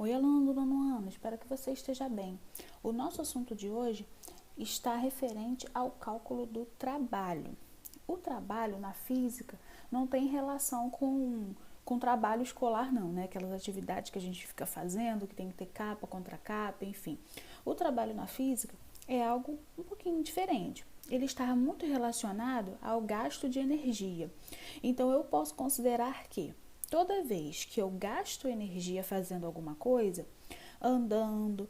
Oi, aluno do nono ano, espero que você esteja bem. O nosso assunto de hoje está referente ao cálculo do trabalho. O trabalho na física não tem relação com trabalho escolar não, né? Aquelas atividades que a gente fica fazendo, que tem que ter capa contra capa, enfim. O trabalho na física é algo um pouquinho diferente. Ele está muito relacionado ao gasto de energia. Então, eu posso considerar que toda vez que eu gasto energia fazendo alguma coisa, andando,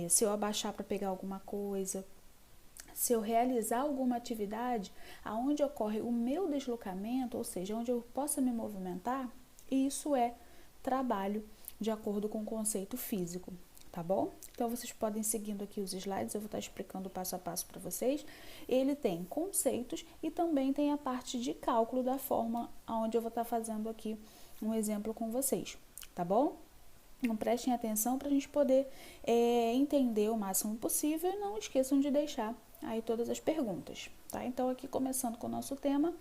se eu abaixar para pegar alguma coisa, se eu realizar alguma atividade aonde ocorre o meu deslocamento, ou seja, onde eu possa me movimentar, isso é trabalho de acordo com o conceito físico, tá bom? Então, vocês podem ir seguindo aqui os slides, eu vou estar explicando passo a passo para vocês. Ele tem conceitos e também tem a parte de cálculo da forma onde eu vou estar fazendo aqui um exemplo com vocês, tá bom? Então, prestem atenção para a gente poder entender o máximo possível e não esqueçam de deixar aí todas as perguntas, tá? Então, aqui começando com o nosso tema,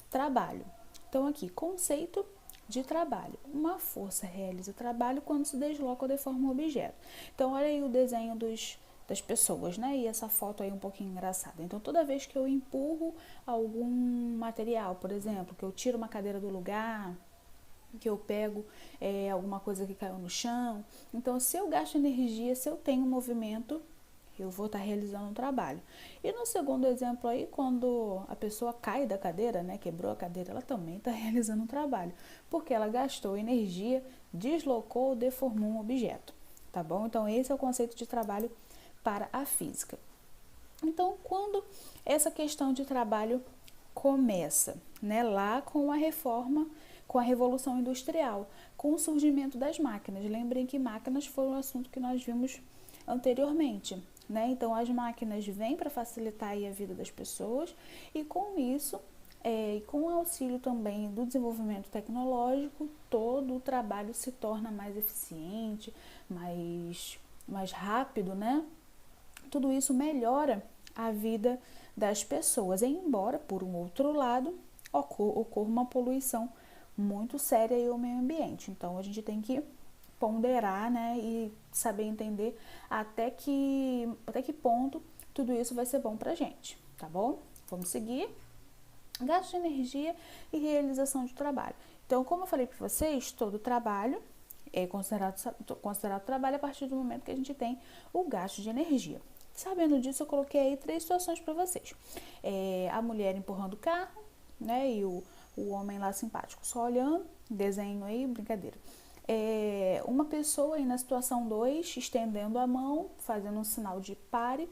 trabalho. Então, aqui, conceito de trabalho. Uma força realiza trabalho quando se desloca ou deforma um objeto. Então, olha aí o desenho das pessoas, né? E essa foto aí um pouquinho engraçada. Então, toda vez que eu empurro algum material, por exemplo, que eu tiro uma cadeira do lugar, que eu pego alguma coisa que caiu no chão. Então, se eu gasto energia, se eu tenho movimento, eu vou estar realizando um trabalho. E no segundo exemplo aí, quando a pessoa cai da cadeira, né, quebrou a cadeira, ela também está realizando um trabalho, porque ela gastou energia, deslocou, deformou um objeto, tá bom? Então, esse é o conceito de trabalho para a física. Então, quando essa questão de trabalho começa, né, lá com a reforma, com a Revolução Industrial, com o surgimento das máquinas. Lembrem que máquinas foi um assunto que nós vimos anteriormente, né? Então, as máquinas vêm para facilitar aí a vida das pessoas e com isso, com o auxílio também do desenvolvimento tecnológico, todo o trabalho se torna mais eficiente, mais rápido, né? Tudo isso melhora a vida das pessoas, embora, por um outro lado, ocorra uma poluição muito séria aí ao meio ambiente. Então, a gente tem que ponderar, né, e saber entender até que ponto tudo isso vai ser bom pra gente, tá bom? Vamos seguir. Gasto de energia e realização de trabalho. Então, como eu falei para vocês, todo trabalho é considerado trabalho a partir do momento que a gente tem o gasto de energia. Sabendo disso, eu coloquei aí 3 situações para vocês. A mulher empurrando o carro, né, e o homem lá simpático só olhando, desenho aí, brincadeira. Uma pessoa aí na situação 2, estendendo a mão, fazendo um sinal de pare.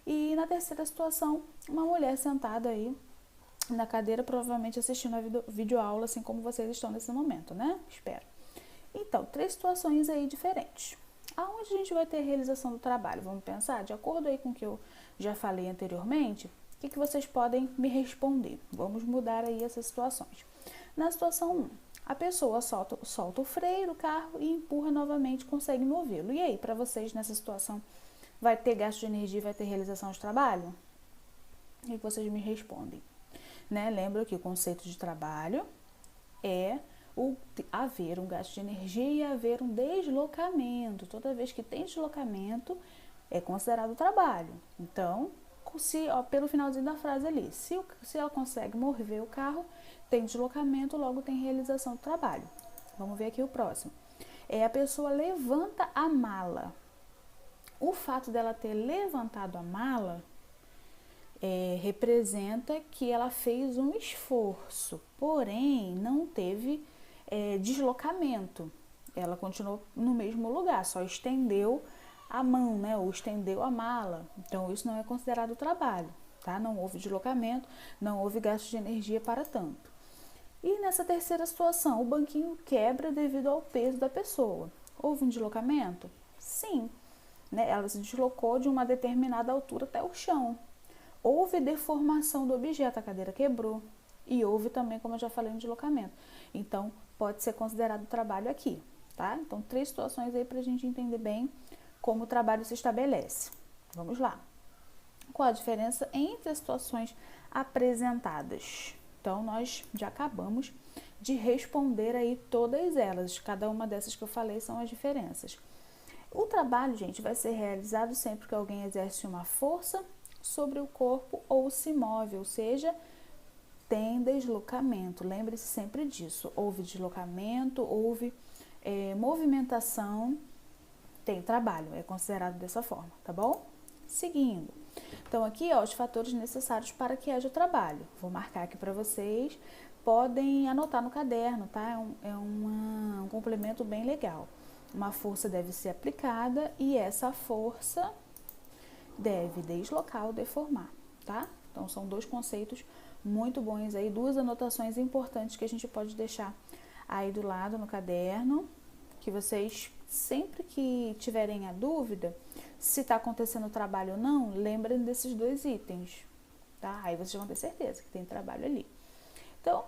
E na terceira situação, uma mulher sentada aí na cadeira, provavelmente assistindo a videoaula, assim como vocês estão nesse momento, né? Espero. Então, 3 situações aí diferentes. Aonde a gente vai ter a realização do trabalho? Vamos pensar? De acordo aí com o que eu já falei anteriormente, o que vocês podem me responder? Vamos mudar aí essas situações. Na situação 1, a pessoa solta o freio do carro e empurra novamente, consegue movê-lo. E aí, para vocês nessa situação, vai ter gasto de energia e vai ter realização de trabalho? O que vocês me respondem? Né? Lembra que o conceito de trabalho é haver um gasto de energia e haver um deslocamento. Toda vez que tem deslocamento, é considerado trabalho. Então, pelo finalzinho da frase ali, se ela consegue mover o carro, tem deslocamento, logo tem realização do trabalho. Vamos ver aqui o próximo. A pessoa levanta a mala. O fato dela ter levantado a mala representa que ela fez um esforço, porém não teve deslocamento. Ela continuou no mesmo lugar, só estendeu a mão, né, ou estendeu a mala. Então, isso não é considerado trabalho, tá? Não houve deslocamento, não houve gasto de energia para tanto. E nessa terceira situação, o banquinho quebra devido ao peso da pessoa. Houve um deslocamento? Sim, né? Ela se deslocou de uma determinada altura até o chão. Houve deformação do objeto, a cadeira quebrou. E houve também, como eu já falei, um deslocamento. Então, pode ser considerado trabalho aqui, tá? Então, 3 situações aí para a gente entender bem como o trabalho se estabelece. Vamos lá. Qual a diferença entre as situações apresentadas? Então, nós já acabamos de responder aí todas elas. Cada uma dessas que eu falei são as diferenças. O trabalho, gente, vai ser realizado sempre que alguém exerce uma força sobre o corpo ou se move, ou seja, tem deslocamento. Lembre-se sempre disso. Houve deslocamento, houve movimentação, tem trabalho. É considerado dessa forma, tá bom? Seguindo. Então, aqui, ó, os fatores necessários para que haja trabalho. Vou marcar aqui para vocês. Podem anotar no caderno, tá? Um complemento bem legal. Uma força deve ser aplicada e essa força deve deslocar ou deformar, tá? Então, são dois conceitos muito bons aí, duas anotações importantes que a gente pode deixar aí do lado no caderno, que vocês, sempre que tiverem a dúvida se está acontecendo trabalho ou não, lembrem desses dois itens, tá? Aí vocês vão ter certeza que tem trabalho ali. Então,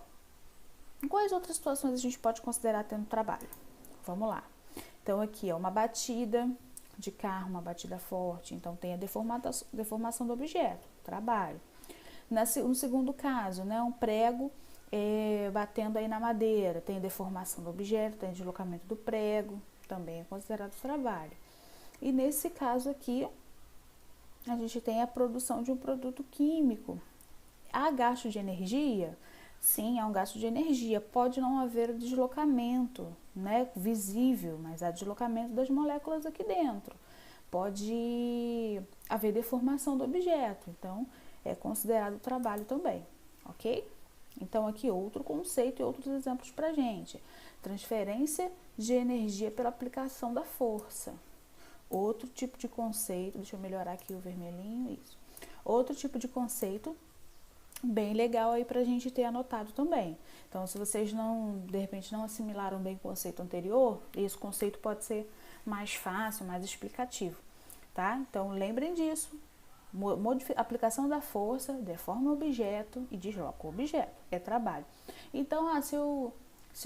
quais outras situações a gente pode considerar tendo trabalho? Vamos lá. Então, aqui é uma batida de carro, uma batida forte. Então, tem a deformação do objeto, trabalho. No segundo caso, né, um prego batendo aí na madeira. Tem a deformação do objeto, tem o deslocamento do prego. Também é considerado trabalho. E nesse caso aqui, a gente tem a produção de um produto químico. Há gasto de energia? Sim, há um gasto de energia. Pode não haver deslocamento, né, visível, mas há deslocamento das moléculas aqui dentro. Pode haver deformação do objeto, então é considerado trabalho também, ok? Então aqui outro conceito e outros exemplos pra gente. Transferência de energia pela aplicação da força. Outro tipo de conceito, deixa eu melhorar aqui o vermelhinho, isso. Outro tipo de conceito bem legal aí pra gente ter anotado também. Então, se vocês de repente não assimilaram bem o conceito anterior, esse conceito pode ser mais fácil, mais explicativo, tá? Então, lembrem disso. Aplicação da força, deforma o objeto e desloca o objeto. É trabalho. Então, se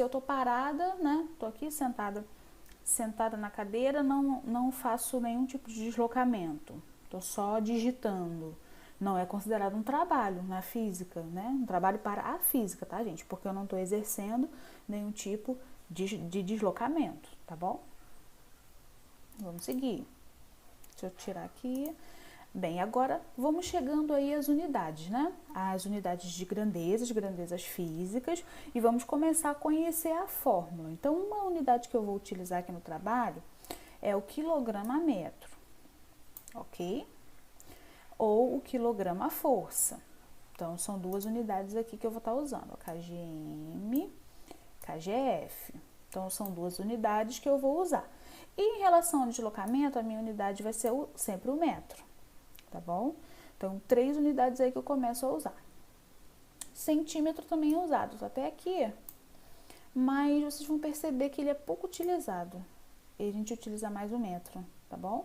eu tô parada, né? Tô aqui sentada na cadeira, não faço nenhum tipo de deslocamento. Tô só digitando. Não é considerado um trabalho na física, né? Um trabalho para a física, tá, gente? Porque eu não estou exercendo nenhum tipo de deslocamento, tá bom? Vamos seguir. Deixa eu tirar aqui. Bem, agora vamos chegando aí às unidades, né? As unidades de grandezas físicas, e vamos começar a conhecer a fórmula. Então, uma unidade que eu vou utilizar aqui no trabalho é o quilograma metro, ok? Ou o quilograma força. Então, são duas unidades aqui que eu vou estar usando, kgm, kgf. Então, são duas unidades que eu vou usar. E em relação ao deslocamento, a minha unidade vai ser sempre o metro, tá bom? Então, 3 unidades aí que eu começo a usar. Centímetro também é usado, até aqui, mas vocês vão perceber que ele é pouco utilizado. E a gente utiliza mais o metro, tá bom?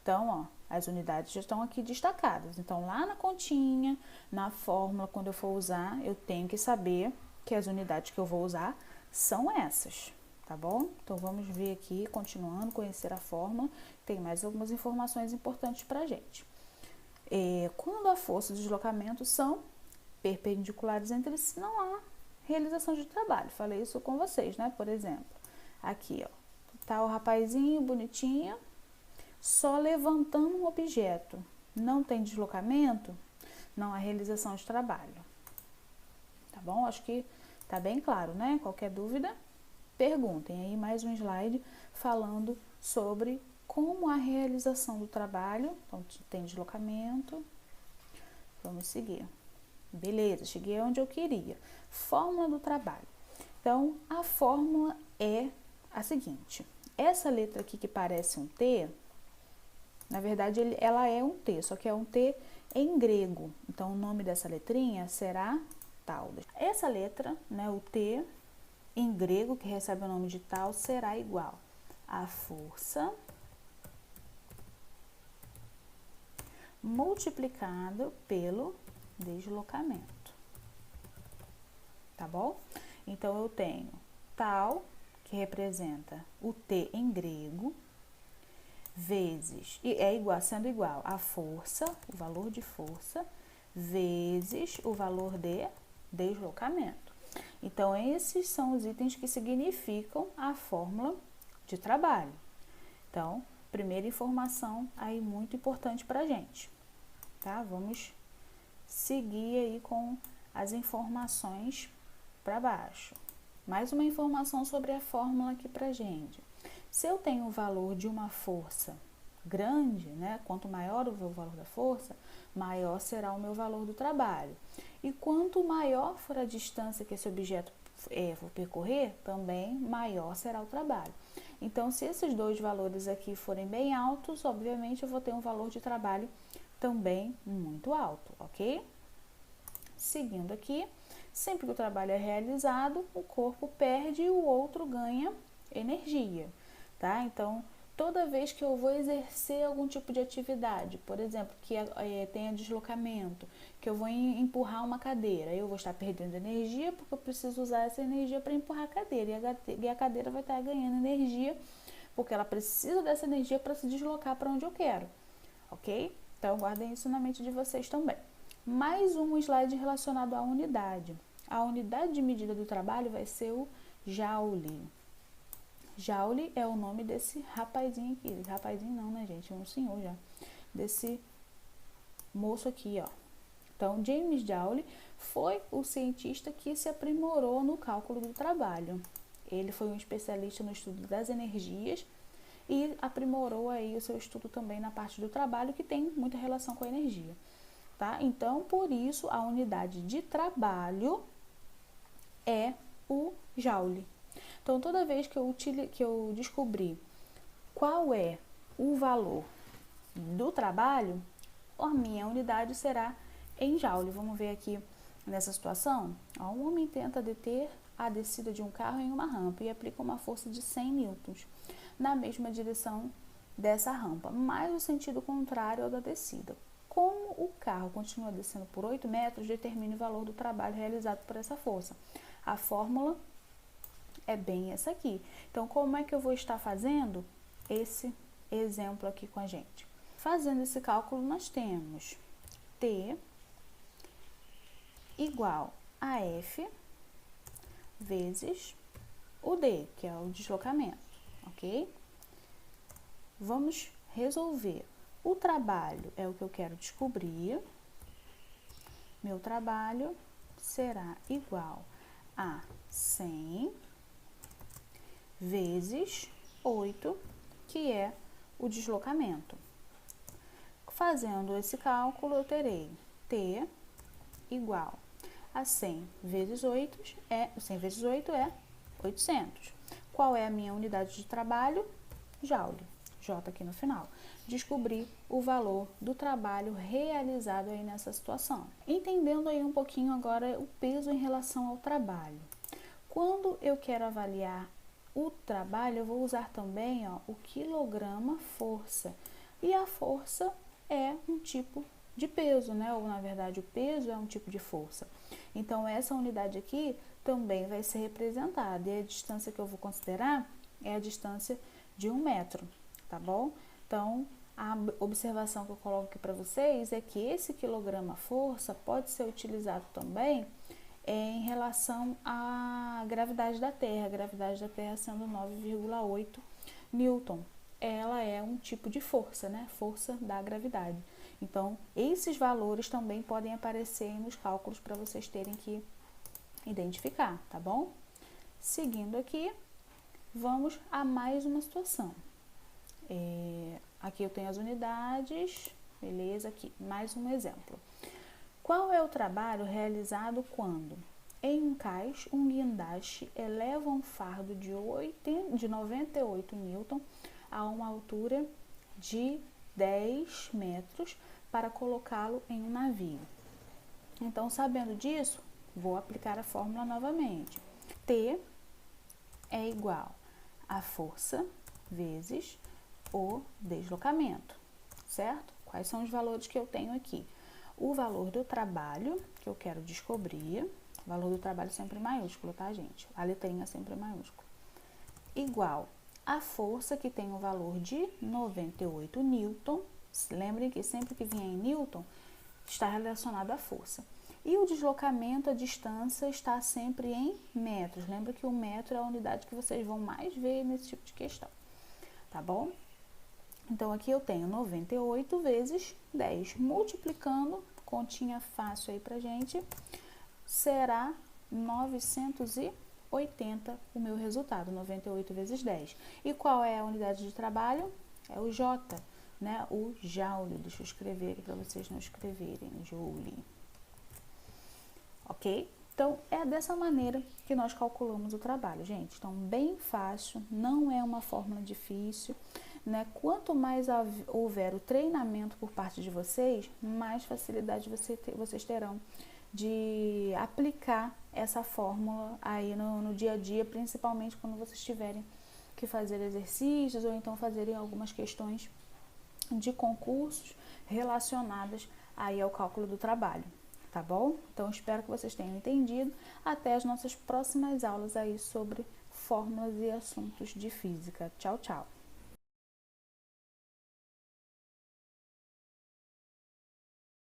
Então, ó, as unidades já estão aqui destacadas. Então, lá na continha, na fórmula, quando eu for usar, eu tenho que saber que as unidades que eu vou usar são essas, tá bom? Então, vamos ver aqui, continuando, conhecer a fórmula. Tem mais algumas informações importantes pra gente. Quando a força e o deslocamento são perpendiculares entre si, não há realização de trabalho. Falei isso com vocês, né? Por exemplo, aqui, ó, tá o rapazinho bonitinho, só levantando um objeto. Não tem deslocamento, não há realização de trabalho. Tá bom? Acho que tá bem claro, né? Qualquer dúvida, perguntem. Aí mais um slide falando sobre como a realização do trabalho. Então, tem deslocamento. Vamos seguir. Beleza, cheguei onde eu queria. Fórmula do trabalho. Então, a fórmula é a seguinte. Essa letra aqui que parece um T, na verdade, ela é um T, só que é um T em grego. Então, o nome dessa letrinha será tal. Essa letra, né, o T em grego, que recebe o nome de tal, será igual a força multiplicado pelo deslocamento. Tá bom? Então, eu tenho tal, que representa o T em grego, vezes, e sendo igual a força, o valor de força, vezes o valor de deslocamento. Então, esses são os itens que significam a fórmula de trabalho. Então, primeira informação aí muito importante para a gente, tá? Vamos seguir aí com as informações para baixo. Mais uma informação sobre a fórmula aqui pra gente. Se eu tenho o valor de uma força grande, né? Quanto maior o valor da força, maior será o meu valor do trabalho. E quanto maior for a distância que esse objeto for percorrer, também maior será o trabalho. Então, se esses dois valores aqui forem bem altos, obviamente eu vou ter um valor de trabalho também muito alto, ok? Seguindo aqui, sempre que o trabalho é realizado, o corpo perde e o outro ganha energia, tá? Então, toda vez que eu vou exercer algum tipo de atividade, por exemplo, que tenha deslocamento, que eu vou empurrar uma cadeira, eu vou estar perdendo energia porque eu preciso usar essa energia para empurrar a cadeira, e a cadeira vai estar ganhando energia porque ela precisa dessa energia para se deslocar para onde eu quero, ok? Então, guardem isso na mente de vocês também. Mais um slide relacionado à unidade. A unidade de medida do trabalho vai ser o joule. Joule é o nome desse rapazinho aqui. Rapazinho não, né, gente? É um senhor já. Desse moço aqui, ó. Então, James Joule foi o cientista que se aprimorou no cálculo do trabalho. Ele foi um especialista no estudo das energias e aprimorou aí o seu estudo também na parte do trabalho, que tem muita relação com a energia, tá? Então, por isso, a unidade de trabalho é o joule. Então, toda vez que eu descobrir qual é o valor do trabalho, a minha unidade será em joule. Vamos ver aqui nessa situação. Ó, um homem tenta deter a descida de um carro em uma rampa e aplica uma força de 100 newtons na mesma direção dessa rampa, mas o sentido contrário ao da descida. Como o carro continua descendo por 8 metros, determine o valor do trabalho realizado por essa força. A fórmula é bem essa aqui. Então, como é que eu vou estar fazendo esse exemplo aqui com a gente? Fazendo esse cálculo, nós temos T igual a F vezes o D, que é o deslocamento, ok? Vamos resolver. O trabalho é o que eu quero descobrir. Meu trabalho será igual a 100 vezes 8, que é o deslocamento. Fazendo esse cálculo, eu terei T igual a 100 vezes 8 é 800. Qual é a minha unidade de trabalho? Joule. J aqui no final. Descobrir o valor do trabalho realizado aí nessa situação. Entendendo aí um pouquinho agora o peso em relação ao trabalho. Quando eu quero avaliar o trabalho, eu vou usar também, ó, o quilograma força. E a força é um tipo de peso, né? Ou na verdade o peso é um tipo de força. Então essa unidade aqui também vai ser representada. E a distância que eu vou considerar é a distância de 1 metro, tá bom? Então a observação que eu coloco aqui para vocês é que esse quilograma força pode ser utilizado também em relação à gravidade da Terra. A gravidade da Terra sendo 9,8 Newton. Ela é um tipo de força, né? Força da gravidade. Então, esses valores também podem aparecer nos cálculos para vocês terem que identificar, tá bom? Seguindo aqui, vamos a mais uma situação. Aqui eu tenho as unidades, beleza? Aqui, mais um exemplo. Qual é o trabalho realizado quando, em um cais, um guindaste eleva um fardo de 98 newton a uma altura de 10 metros para colocá-lo em um navio? Então, sabendo disso, vou aplicar a fórmula novamente. T é igual a força vezes o deslocamento, certo? Quais são os valores que eu tenho aqui? O valor do trabalho, que eu quero descobrir, o valor do trabalho sempre maiúsculo, tá, gente? A letrinha sempre maiúscula. Igual a força, que tem o valor de 98 newton. Lembrem que sempre que vier em newton, está relacionado à força. E o deslocamento, a distância, está sempre em metros. Lembra que o metro é a unidade que vocês vão mais ver nesse tipo de questão, tá bom? Então, aqui eu tenho 98 vezes 10. Multiplicando, continha fácil aí pra gente, será 980 o meu resultado, 98 vezes 10. E qual é a unidade de trabalho? É o J, né? O joule. Deixa eu escrever aqui para vocês não escreverem, joule. Ok? Então, é dessa maneira que nós calculamos o trabalho, gente. Então, bem fácil, não é uma fórmula difícil, né? Quanto mais houver o treinamento por parte de vocês, mais facilidade vocês terão de aplicar essa fórmula aí no dia a dia, principalmente quando vocês tiverem que fazer exercícios ou então fazerem algumas questões de concursos relacionadas aí ao cálculo do trabalho, tá bom? Então, espero que vocês tenham entendido. Até as nossas próximas aulas aí sobre fórmulas e assuntos de física. Tchau, tchau!